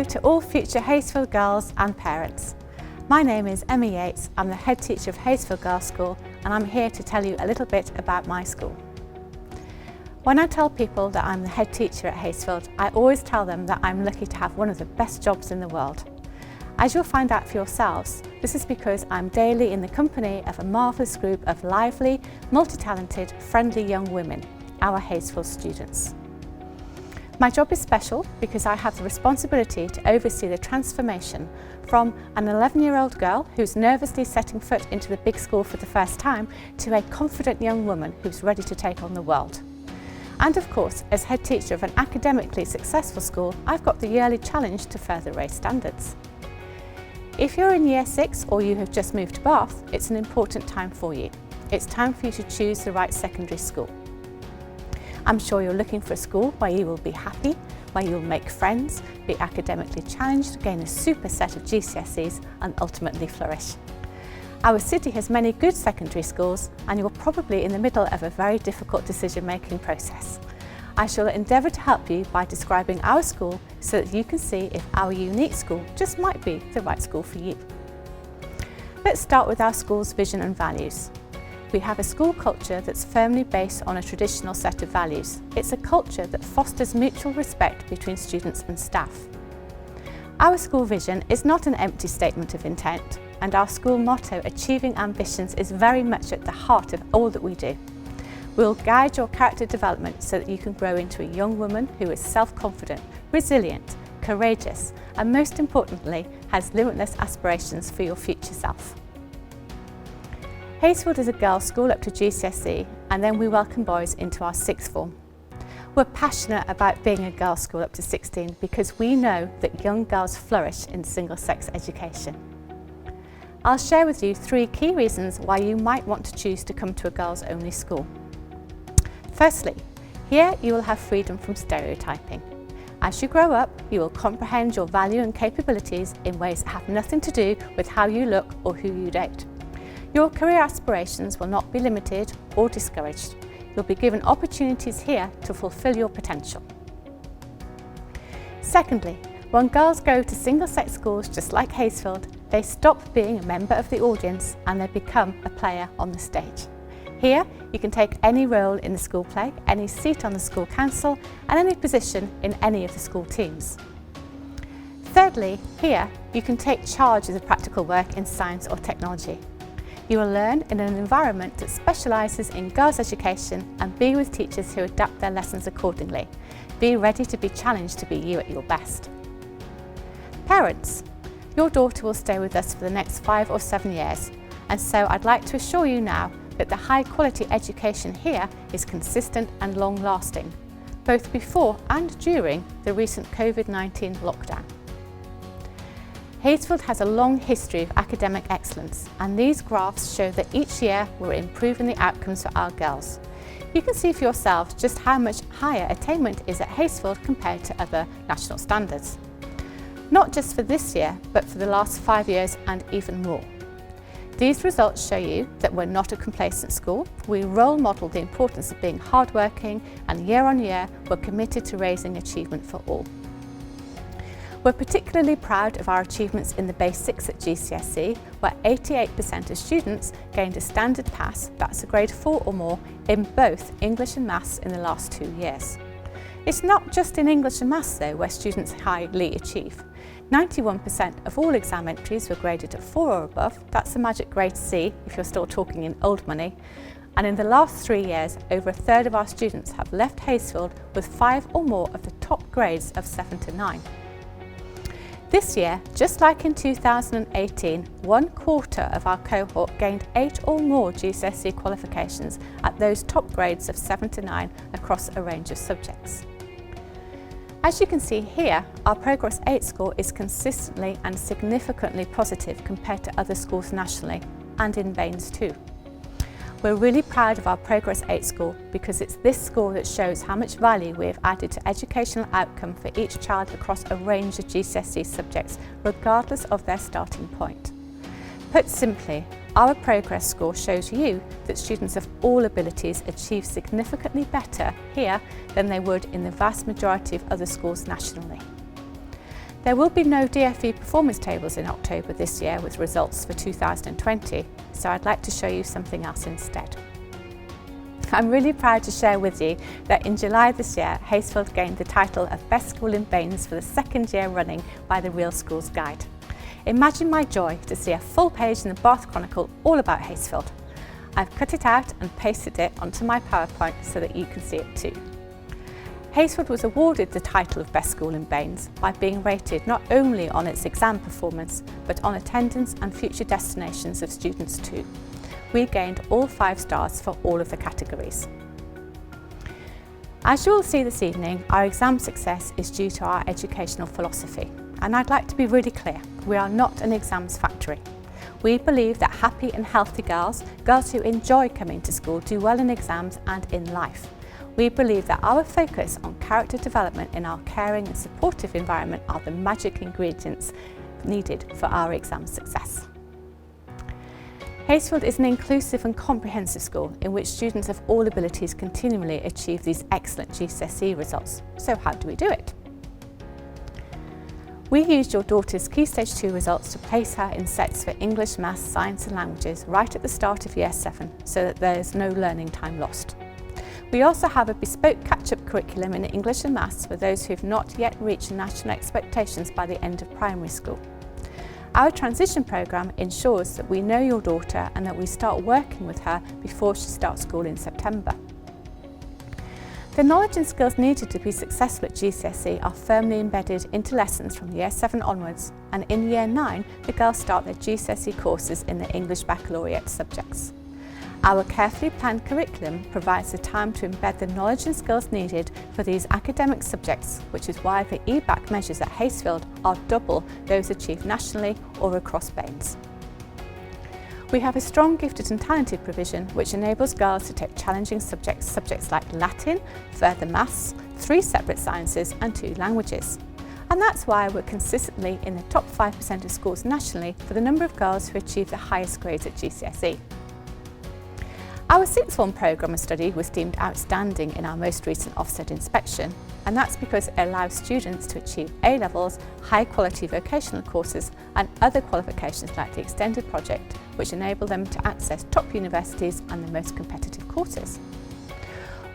to all future Hayesfield girls and parents. My name is Emma Yates, I'm the head teacher of Hayesfield Girls' School and I'm here to tell you a little bit about my school. When I tell people that I'm the head teacher at Hayesfield, I always tell them that I'm lucky to have one of the best jobs in the world. As you'll find out for yourselves, this is because I'm daily in the company of a marvellous group of lively, multi-talented, friendly young women, our Hayesfield students. My job is special because I have the responsibility to oversee the transformation from an 11-year-old girl who's nervously setting foot into the big school for the first time to a confident young woman who's ready to take on the world. And of course, as head teacher of an academically successful school, I've got the yearly challenge to further raise standards. If you're in Year 6 or you have just moved to Bath, it's an important time for you. It's time for you to choose the right secondary school. I'm sure you're looking for a school where you will be happy, where you'll make friends, be academically challenged, gain a super set of GCSEs and ultimately flourish. Our city has many good secondary schools and you're probably in the middle of a very difficult decision-making process. I shall endeavour to help you by describing our school so that you can see if our unique school just might be the right school for you. Let's start with our school's vision and values. We have a school culture that's firmly based on a traditional set of values. It's a culture that fosters mutual respect between students and staff. Our school vision is not an empty statement of intent, and our school motto, Achieving Ambitions, is very much at the heart of all that we do. We'll guide your character development so that you can grow into a young woman who is self-confident, resilient, courageous, and most importantly, has limitless aspirations for your future self. Hayesfield is a girls' school up to GCSE and then we welcome boys into our sixth form. We're passionate about being a girls' school up to 16 because we know that young girls flourish in single-sex education. I'll share with you 3 key reasons why you might want to choose to come to a girls-only school. Firstly, here you will have freedom from stereotyping. As you grow up, you will comprehend your value and capabilities in ways that have nothing to do with how you look or who you date. Your career aspirations will not be limited or discouraged. You'll be given opportunities here to fulfil your potential. Secondly, when girls go to single-sex schools just like Hayesfield, they stop being a member of the audience and they become a player on the stage. Here, you can take any role in the school play, any seat on the school council, and any position in any of the school teams. Thirdly, here, you can take charge of the practical work in science or technology. You will learn in an environment that specialises in girls' education and be with teachers who adapt their lessons accordingly. Be ready to be challenged to be you at your best. Parents, your daughter will stay with us for the next 5 or 7 years, and so I'd like to assure you now that the high-quality education here is consistent and long-lasting, both before and during the recent COVID-19 lockdown. Hayesfield has a long history of academic excellence and these graphs show that each year we're improving the outcomes for our girls. You can see for yourselves just how much higher attainment is at Hayesfield compared to other national standards. Not just for this year, but for the last 5 years and even more. These results show you that we're not a complacent school. We role model the importance of being hardworking and year on year we're committed to raising achievement for all. We're particularly proud of our achievements in the basics at GCSE, where 88% of students gained a standard pass, that's a grade 4 or more, in both English and Maths in the last 2 years. It's not just in English and Maths though where students highly achieve. 91% of all exam entries were graded at 4 or above, that's a magic grade C if you're still talking in old money. And in the last 3 years, over a third of our students have left Hayesfield with 5 or more of the top grades of 7 to 9. This year, just like in 2018, 1/4 of our cohort gained 8 or more GCSE qualifications at those top grades of 7 to 9 across a range of subjects. As you can see here, our Progress 8 score is consistently and significantly positive compared to other schools nationally, and in BAMES too. We're really proud of our Progress 8 score because it's this score that shows how much value we have added to educational outcome for each child across a range of GCSE subjects, regardless of their starting point. Put simply, our Progress score shows you that students of all abilities achieve significantly better here than they would in the vast majority of other schools nationally. There will be no DFE performance tables in October this year with results for 2020, so I'd like to show you something else instead. I'm really proud to share with you that in July this year, Haysfield gained the title of Best School in Baines for the second year running by the Real Schools Guide. Imagine my joy to see a full page in the Bath Chronicle all about Haysfield. I've cut it out and pasted it onto my PowerPoint so that you can see it too. Haysfield was awarded the title of Best School in Baines by being rated not only on its exam performance, but on attendance and future destinations of students too. We gained all 5 stars for all of the categories. As you will see this evening, our exam success is due to our educational philosophy. And I'd like to be really clear, we are not an exams factory. We believe that happy and healthy girls who enjoy coming to school, do well in exams and in life. We believe that our focus on character development in our caring and supportive environment are the magic ingredients needed for our exam success. Haysfield is an inclusive and comprehensive school in which students of all abilities continually achieve these excellent GCSE results. So how do we do it? We used your daughter's Key Stage 2 results to place her in sets for English, Maths, Science and Languages right at the start of Year 7 so that there is no learning time lost. We also have a bespoke catch-up curriculum in English and Maths for those who have not yet reached national expectations by the end of primary school. Our transition programme ensures that we know your daughter and that we start working with her before she starts school in September. The knowledge and skills needed to be successful at GCSE are firmly embedded into lessons from Year 7 onwards, and in Year 9 the girls start their GCSE courses in the English Baccalaureate subjects. Our carefully planned curriculum provides the time to embed the knowledge and skills needed for these academic subjects, which is why the EBAC measures at Haysfield are double those achieved nationally or across Baines. We have a strong gifted and talented provision which enables girls to take challenging subjects like Latin, further maths, 3 separate sciences and 2 languages. And that's why we're consistently in the top 5% of schools nationally for the number of girls who achieve the highest grades at GCSE. Our 6th form programme of study was deemed outstanding in our most recent Ofsted inspection, and that's because it allows students to achieve A-levels, high-quality vocational courses and other qualifications like the extended project, which enable them to access top universities and the most competitive courses.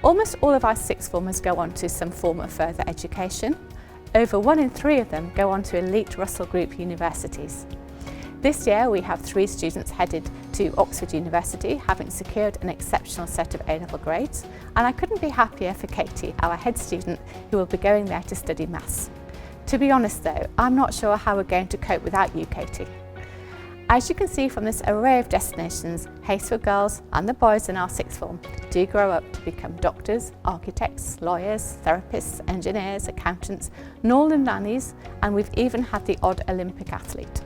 Almost all of our 6th formers go on to some form of further education. Over 1 in 3 of them go on to elite Russell Group universities. This year we have 3 students headed to Oxford University, having secured an exceptional set of A-level grades, and I couldn't be happier for Katie, our head student, who will be going there to study maths. To be honest though, I'm not sure how we're going to cope without you, Katie. As you can see from this array of destinations, Haysfield girls and the boys in our 6th form do grow up to become doctors, architects, lawyers, therapists, engineers, accountants, Norland nannies, and we've even had the odd Olympic athlete.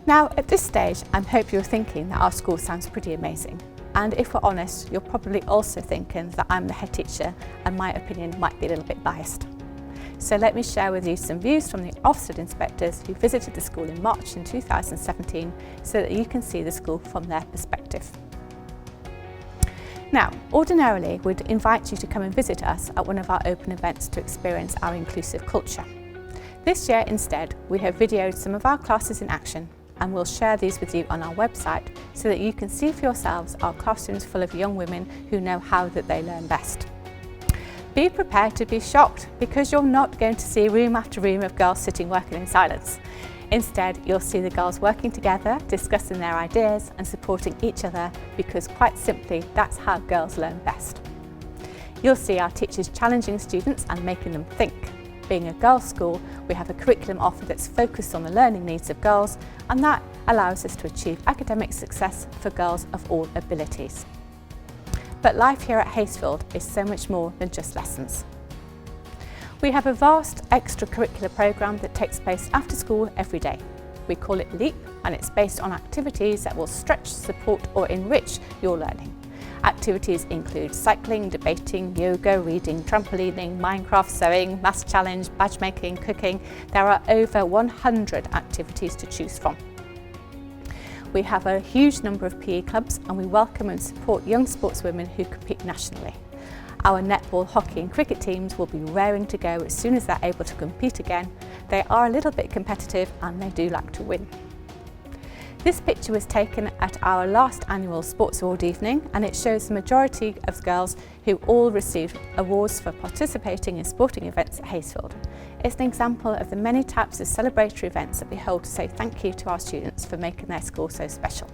Now, at this stage, I hope you're thinking that our school sounds pretty amazing. And if we're honest, you're probably also thinking that I'm the head teacher and my opinion might be a little bit biased. So let me share with you some views from the Ofsted inspectors who visited the school in March in 2017 so that you can see the school from their perspective. Now, ordinarily, we'd invite you to come and visit us at one of our open events to experience our inclusive culture. This year, instead, we have videoed some of our classes in action, and we'll share these with you on our website so that you can see for yourselves our classrooms full of young women who know how that they learn best. Be prepared to be shocked because you're not going to see room after room of girls sitting working in silence. Instead, you'll see the girls working together, discussing their ideas and supporting each other because quite simply, that's how girls learn best. You'll see our teachers challenging students and making them think. Being a girls' school, we have a curriculum offer that's focused on the learning needs of girls, and that allows us to achieve academic success for girls of all abilities. But life here at Haysfield is so much more than just lessons. We have a vast extracurricular programme that takes place after school every day. We call it LEAP, and it's based on activities that will stretch, support or enrich your learning. Activities include cycling, debating, yoga, reading, trampolining, Minecraft, sewing, maths challenge, badge making, cooking. There are over 100 activities to choose from. We have a huge number of PE clubs and we welcome and support young sportswomen who compete nationally. Our netball, hockey and cricket teams will be raring to go as soon as they're able to compete again. They are a little bit competitive and they do like to win. This picture was taken at our last annual Sports Award evening, and it shows the majority of girls who all received awards for participating in sporting events at Haysfield. It's an example of the many types of celebratory events that we hold to say thank you to our students for making their school so special.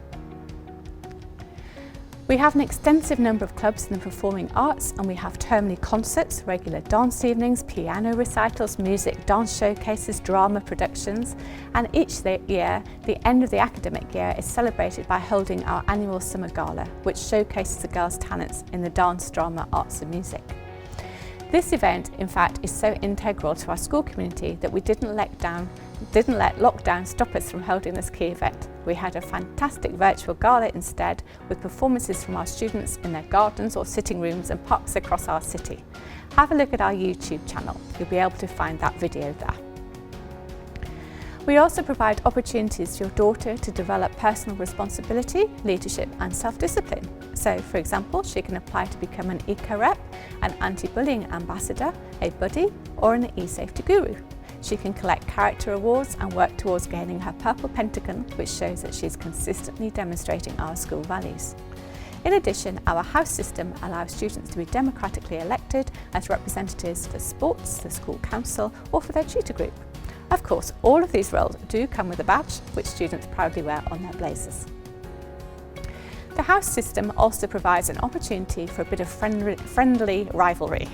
We have an extensive number of clubs in the performing arts, and we have termly concerts, regular dance evenings, piano recitals, music, dance showcases, drama productions, and each year, the end of the academic year is celebrated by holding our annual summer gala, which showcases the girls' talents in the dance, drama, arts and music. This event, in fact, is so integral to our school community that we didn't let lockdown stop us from holding this key event. We had a fantastic virtual gala instead, with performances from our students in their gardens or sitting rooms and parks across our city. Have a look at our YouTube channel. You'll be able to find that video there. We also provide opportunities for your daughter to develop personal responsibility, leadership and self-discipline. So, for example, she can apply to become an eco-rep, an anti-bullying ambassador, a buddy or an e-safety guru. She can collect character awards and work towards gaining her purple pentagon, which shows that she is consistently demonstrating our school values. In addition, our house system allows students to be democratically elected as representatives for sports, the school council or for their tutor group. Of course, all of these roles do come with a badge, which students proudly wear on their blazers. The house system also provides an opportunity for a bit of friendly rivalry.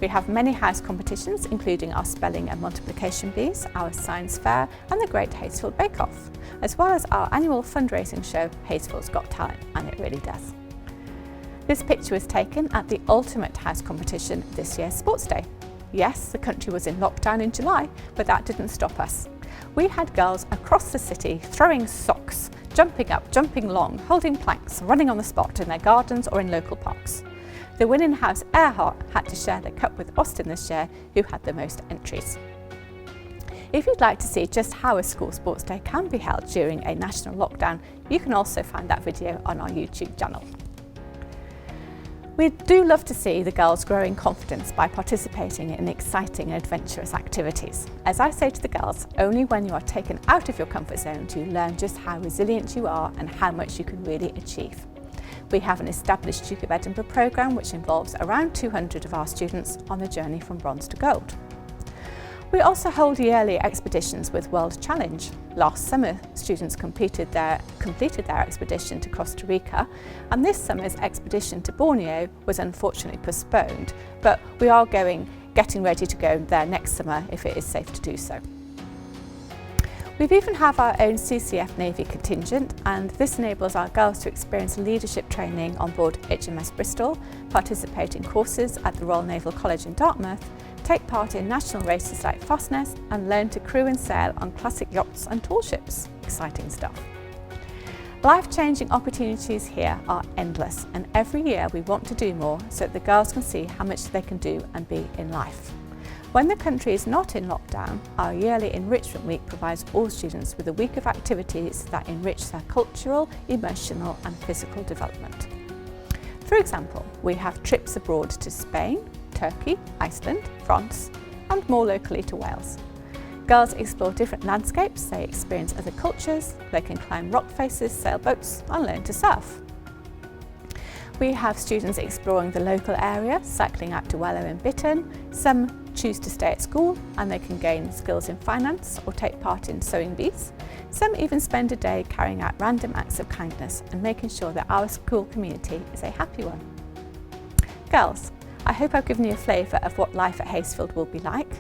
We have many house competitions, including our spelling and multiplication bees, our science fair and the Great Haysfield Bake Off, as well as our annual fundraising show, Haysfield's Got Talent, and it really does. This picture was taken at the ultimate house competition this year's Sports Day. Yes, the country was in lockdown in July, but that didn't stop us. We had girls across the city throwing socks, jumping up, jumping long, holding planks, running on the spot in their gardens or in local parks. The winning house, Earhart, had to share the cup with Ofsted this year, who had the most entries. If you'd like to see just how a school sports day can be held during a national lockdown, you can also find that video on our YouTube channel. We do love to see the girls growing confidence by participating in exciting and adventurous activities. As I say to the girls, only when you are taken out of your comfort zone do you learn just how resilient you are and how much you can really achieve. We have an established Duke of Edinburgh programme which involves around 200 of our students on the journey from bronze to gold. We also hold yearly expeditions with World Challenge. Last summer, students completed their expedition to Costa Rica, and this summer's expedition to Borneo was unfortunately postponed, but we are getting ready to go there next summer if it is safe to do so. We even have our own CCF Navy contingent, and this enables our girls to experience leadership training on board HMS Bristol, participate in courses at the Royal Naval College in Dartmouth, take part in national races like Fastness and learn to crew and sail on classic yachts and tall ships. Exciting stuff. Life-changing opportunities here are endless, and every year we want to do more so that the girls can see how much they can do and be in life. When the country is not in lockdown, our yearly Enrichment Week provides all students with a week of activities that enrich their cultural, emotional and physical development. For example, we have trips abroad to Spain, Turkey, Iceland, France and more locally to Wales. Girls explore different landscapes, they experience other cultures, they can climb rock faces, sail boats and learn to surf. We have students exploring the local area, cycling out to Wellow and Bitton. Some choose to stay at school and they can gain skills in finance or take part in sewing bees. Some even spend a day carrying out random acts of kindness and making sure that our school community is a happy one. Girls, I hope I've given you a flavour of what life at Haysfield will be like.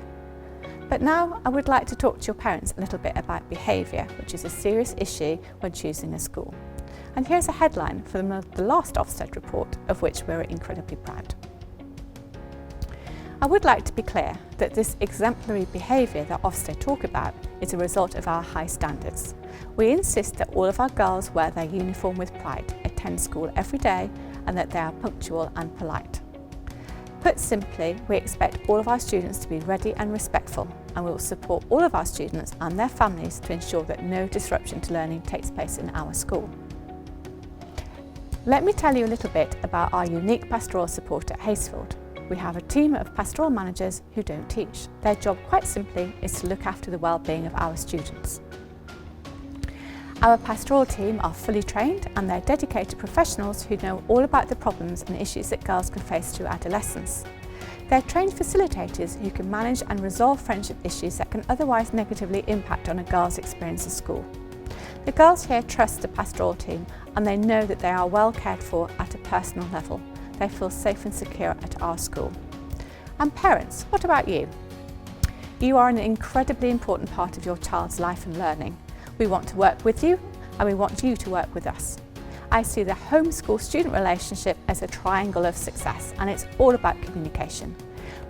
But now I would like to talk to your parents a little bit about behaviour, which is a serious issue when choosing a school. And here's a headline from the last Ofsted report, of which we're incredibly proud. I would like to be clear that this exemplary behaviour that Ofsted talk about is a result of our high standards. We insist that all of our girls wear their uniform with pride, attend school every day, and that they are punctual and polite. Put simply, we expect all of our students to be ready and respectful, and we will support all of our students and their families to ensure that no disruption to learning takes place in our school. Let me tell you a little bit about our unique pastoral support at Haysfield. we have a team of pastoral managers who don't teach. Their job, quite simply, is to look after the well-being of our students. Our pastoral team are fully trained and they're dedicated professionals who know all about the problems and issues that girls can face through adolescence. They're trained facilitators who can manage and resolve friendship issues that can otherwise negatively impact on a girl's experience at school. The girls here trust the pastoral team and they know that they are well cared for at a personal level. They feel safe and secure at our school. And parents, what about you? You are an incredibly important part of your child's life and learning. We want to work with you and we want you to work with us. I see the home-school-student relationship as a triangle of success, and it's all about communication.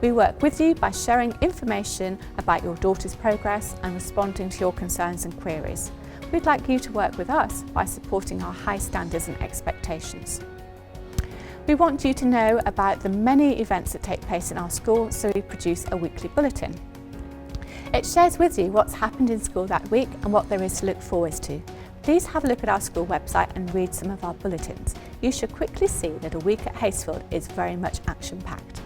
We work with you by sharing information about your daughter's progress and responding to your concerns and queries. We'd like you to work with us by supporting our high standards and expectations. We want you to know about the many events that take place in our school, so we produce a weekly bulletin. It shares with you what's happened in school that week and what there is to look forward to. Please have a look at our school website and read some of our bulletins. You should quickly see that a week at Haysfield is very much action-packed.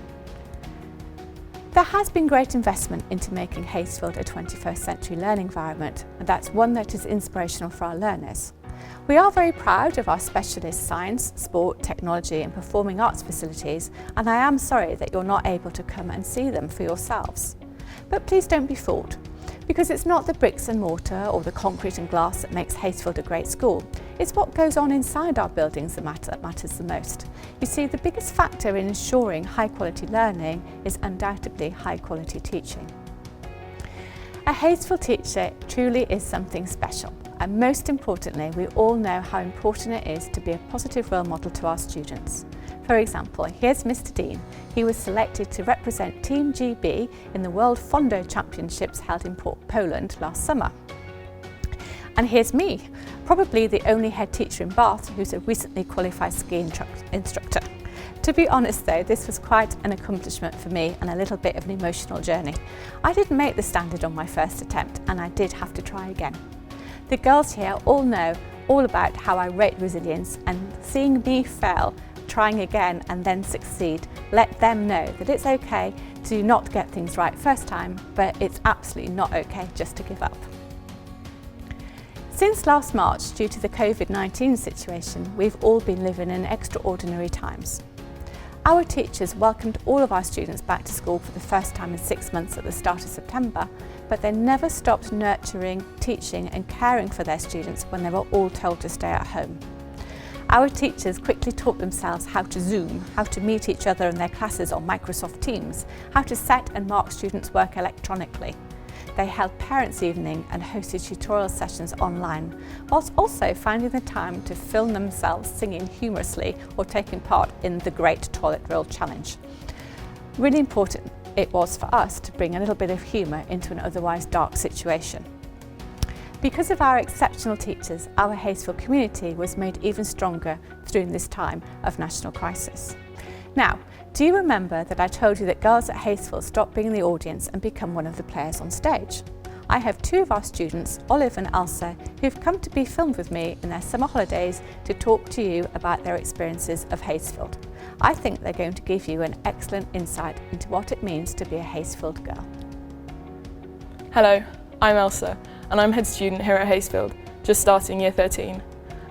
There has been great investment into making Haysfield a 21st century learning environment, and that's one that is inspirational for our learners. We are very proud of our specialist science, sport, technology and performing arts facilities, and I am sorry that you're not able to come and see them for yourselves. But please don't be fooled, because it's not the bricks and mortar or the concrete and glass that makes Haysfield a great school. It's what goes on inside our buildings that matters the most. You see, the biggest factor in ensuring high quality learning is undoubtedly high quality teaching. A Haysfield teacher truly is something special, and most importantly, we all know how important it is to be a positive role model to our students. For example, here's Mr. Dean. He was selected to represent Team GB in the World Fondo Championships held in Poland last summer. And here's me, probably the only head teacher in Bath who's a recently qualified ski instructor. To be honest though, this was quite an accomplishment for me and a little bit of an emotional journey. I didn't make the standard on my first attempt and I did have to try again. The girls here all know all about how I rate resilience, and seeing me fail, trying again and then succeed, let them know that it's okay to not get things right first time, but it's absolutely not okay just to give up. Since last March, due to the COVID-19 situation, we've all been living in extraordinary times. Our teachers welcomed all of our students back to school for the first time in 6 months at the start of September, but they never stopped nurturing, teaching and caring for their students when they were all told to stay at home. Our teachers quickly taught themselves how to Zoom, how to meet each other in their classes on Microsoft Teams, how to set and mark students' work electronically. They held parents' evening and hosted tutorial sessions online, whilst also finding the time to film themselves singing humorously or taking part in the Great Toilet Roll Challenge. Really important it was for us to bring a little bit of humour into an otherwise dark situation. Because of our exceptional teachers, our Haysfield community was made even stronger during this time of national crisis. Now, do you remember that I told you that girls at Haysfield stopped being the audience and become one of the players on stage? I have two of our students, Olive and Elsa, who've come to be filmed with me in their summer holidays to talk to you about their experiences of Haysfield. I think they're going to give you an excellent insight into what it means to be a Haysfield girl. Hello, I'm Elsa, and I'm head student here at Haysfield, just starting year 13.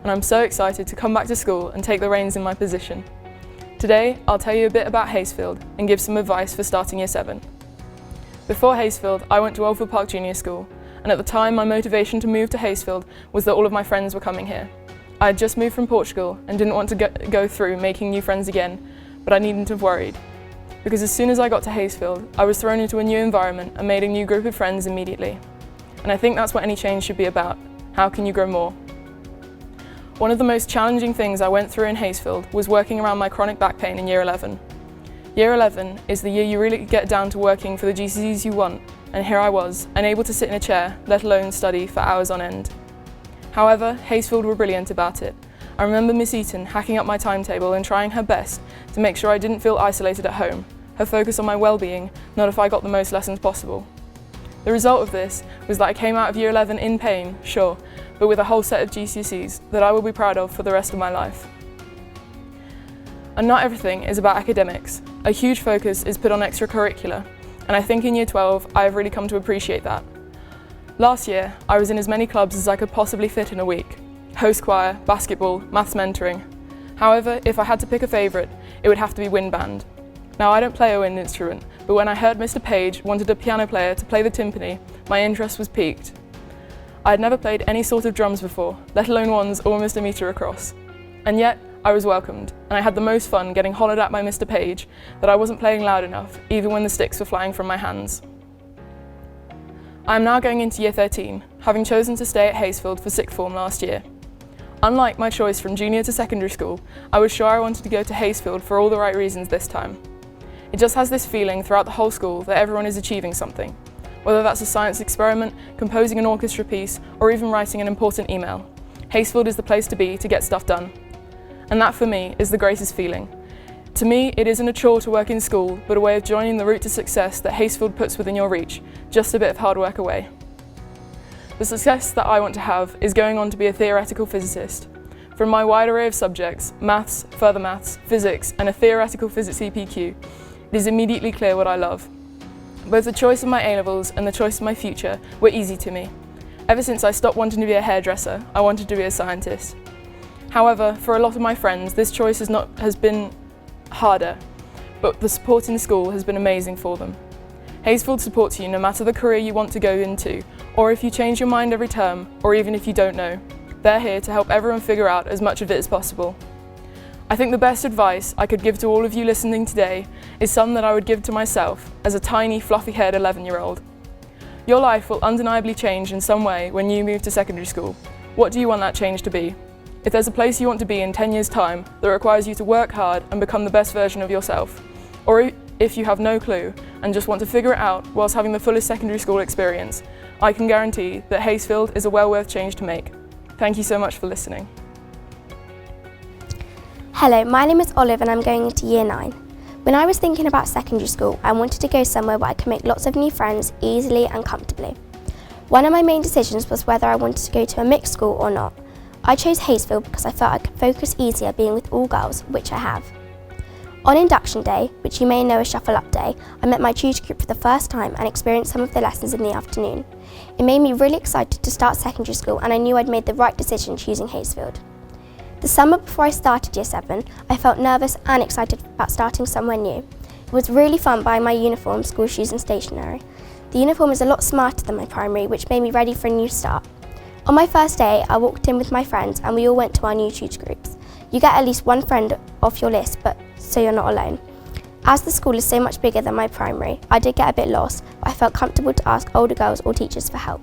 And I'm so excited to come back to school and take the reins in my position. Today, I'll tell you a bit about Haysfield and give some advice for starting year 7. Before Haysfield, I went to Oldfield Park Junior School, and at the time my motivation to move to Haysfield was that all of my friends were coming here. I had just moved from Portugal and didn't want to go through making new friends again, but I needn't have worried. Because as soon as I got to Haysfield, I was thrown into a new environment and made a new group of friends immediately. And I think that's what any change should be about. How can you grow more? One of the most challenging things I went through in Haysfield was working around my chronic back pain in Year 11. Year 11 is the year you really get down to working for the GCSEs you want, and here I was, unable to sit in a chair, let alone study for hours on end. However, Haysfield were brilliant about it. I remember Miss Eaton hacking up my timetable and trying her best to make sure I didn't feel isolated at home, her focus on my well-being, not if I got the most lessons possible. The result of this was that I came out of Year 11 in pain, sure, but with a whole set of GCSEs that I will be proud of for the rest of my life. And not everything is about academics. A huge focus is put on extracurricular, and I think in Year 12 I have really come to appreciate that. Last year, I was in as many clubs as I could possibly fit in a week. Host choir, basketball, maths mentoring. However, if I had to pick a favourite, it would have to be wind band. Now, I don't play a wind instrument, but when I heard Mr. Page wanted a piano player to play the timpani, my interest was piqued. I had never played any sort of drums before, let alone ones almost a metre across. And yet, I was welcomed, and I had the most fun getting hollered at by Mr. Page that I wasn't playing loud enough, even when the sticks were flying from my hands. I am now going into Year 13, having chosen to stay at Haysfield for sixth form last year. Unlike my choice from junior to secondary school, I was sure I wanted to go to Haysfield for all the right reasons this time. It just has this feeling throughout the whole school that everyone is achieving something, whether that's a science experiment, composing an orchestra piece, or even writing an important email. Haysfield is the place to be to get stuff done. And that for me is the greatest feeling. To me, it isn't a chore to work in school, but a way of joining the route to success that Haysfield puts within your reach, just a bit of hard work away. The success that I want to have is going on to be a theoretical physicist. From my wide array of subjects, maths, further maths, physics, and a theoretical physics EPQ, it is immediately clear what I love. Both the choice of my A-levels and the choice of my future were easy to me. Ever since I stopped wanting to be a hairdresser, I wanted to be a scientist. However, for a lot of my friends, this choice has been harder, but the support in school has been amazing for them. Haysfield supports you no matter the career you want to go into, or if you change your mind every term, or even if you don't know. They're here to help everyone figure out as much of it as possible. I think the best advice I could give to all of you listening today is some that I would give to myself as a tiny, fluffy-haired 11-year-old. Your life will undeniably change in some way when you move to secondary school. What do you want that change to be? If there's a place you want to be in 10 years' time that requires you to work hard and become the best version of yourself, or if you have no clue and just want to figure it out whilst having the fullest secondary school experience, I can guarantee that Haysfield is a well worth change to make. Thank you so much for listening. Hello, my name is Olive and I'm going into Year 9. When I was thinking about secondary school, I wanted to go somewhere where I could make lots of new friends easily and comfortably. One of my main decisions was whether I wanted to go to a mixed school or not. I chose Haysfield because I felt I could focus easier being with all girls, which I have. On induction day, which you may know as Shuffle Up Day, I met my tutor group for the first time and experienced some of the lessons in the afternoon. It made me really excited to start secondary school and I knew I'd made the right decision choosing Haysfield. The summer before I started Year 7, I felt nervous and excited about starting somewhere new. It was really fun buying my uniform, school shoes and stationery. The uniform is a lot smarter than my primary, which made me ready for a new start. On my first day, I walked in with my friends and we all went to our new tutor groups. You get at least one friend off your list, so you're not alone. As the school is so much bigger than my primary, I did get a bit lost, but I felt comfortable to ask older girls or teachers for help.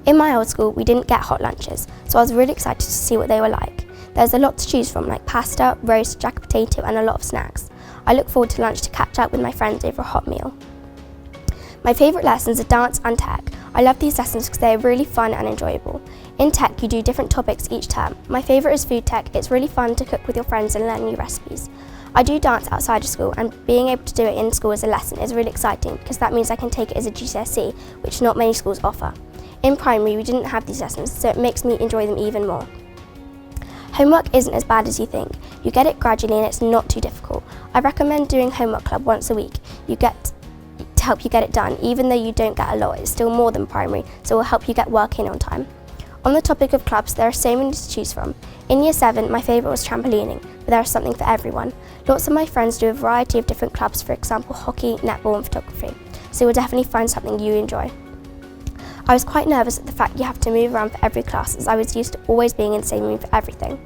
In my old school, we didn't get hot lunches, so I was really excited to see what they were like. There's a lot to choose from, like pasta, roast, jacket potato and a lot of snacks. I look forward to lunch to catch up with my friends over a hot meal. My favourite lessons are dance and tech. I love these lessons because they are really fun and enjoyable. In tech, you do different topics each term. My favourite is food tech. It's really fun to cook with your friends and learn new recipes. I do dance outside of school and being able to do it in school as a lesson is really exciting because that means I can take it as a GCSE, which not many schools offer. In primary, we didn't have these lessons, so it makes me enjoy them even more. Homework isn't as bad as you think. You get it gradually and it's not too difficult. I recommend doing homework club once a week. To help you get it done. Even though you don't get a lot, it's still more than primary, so it will help you get work in on time. On the topic of clubs, there are so many to choose from. In Year 7, my favourite was trampolining, but there is something for everyone. Lots of my friends do a variety of different clubs, for example hockey, netball and photography, so you'll definitely find something you enjoy. I was quite nervous at the fact you have to move around for every class, as I was used to always being in the same room for everything.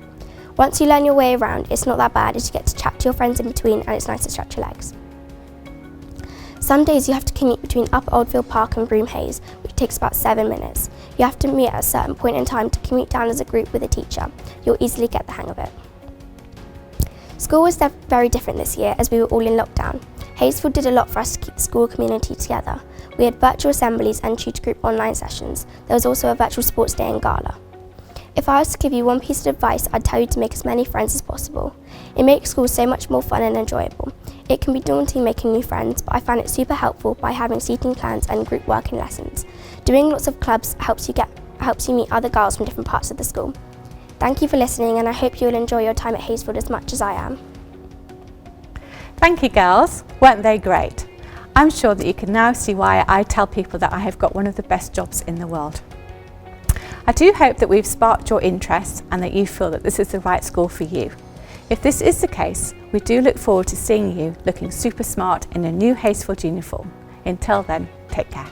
Once you learn your way around, it's not that bad as you get to chat to your friends in between and it's nice to stretch your legs. Some days you have to commute between Upper Oldfield Park and Broome Hayes, which takes about 7 minutes. You have to meet at a certain point in time to commute down as a group with a teacher. You'll easily get the hang of it. School was very different this year as we were all in lockdown. Haysfield did a lot for us to keep the school community together. We had virtual assemblies and tutor group online sessions. There was also a virtual sports day and gala. If I was to give you one piece of advice, I'd tell you to make as many friends as possible. It makes school so much more fun and enjoyable. It can be daunting making new friends, but I found it super helpful by having seating plans and group working lessons. Doing lots of clubs helps you meet other girls from different parts of the school. Thank you for listening and I hope you'll enjoy your time at Haysfield as much as I am. Thank you girls, weren't they great? I'm sure that you can now see why I tell people that I have got one of the best jobs in the world. I do hope that we've sparked your interest and that you feel that this is the right school for you. If this is the case, we do look forward to seeing you looking super smart in a new Haysfield uniform. Until then, take care.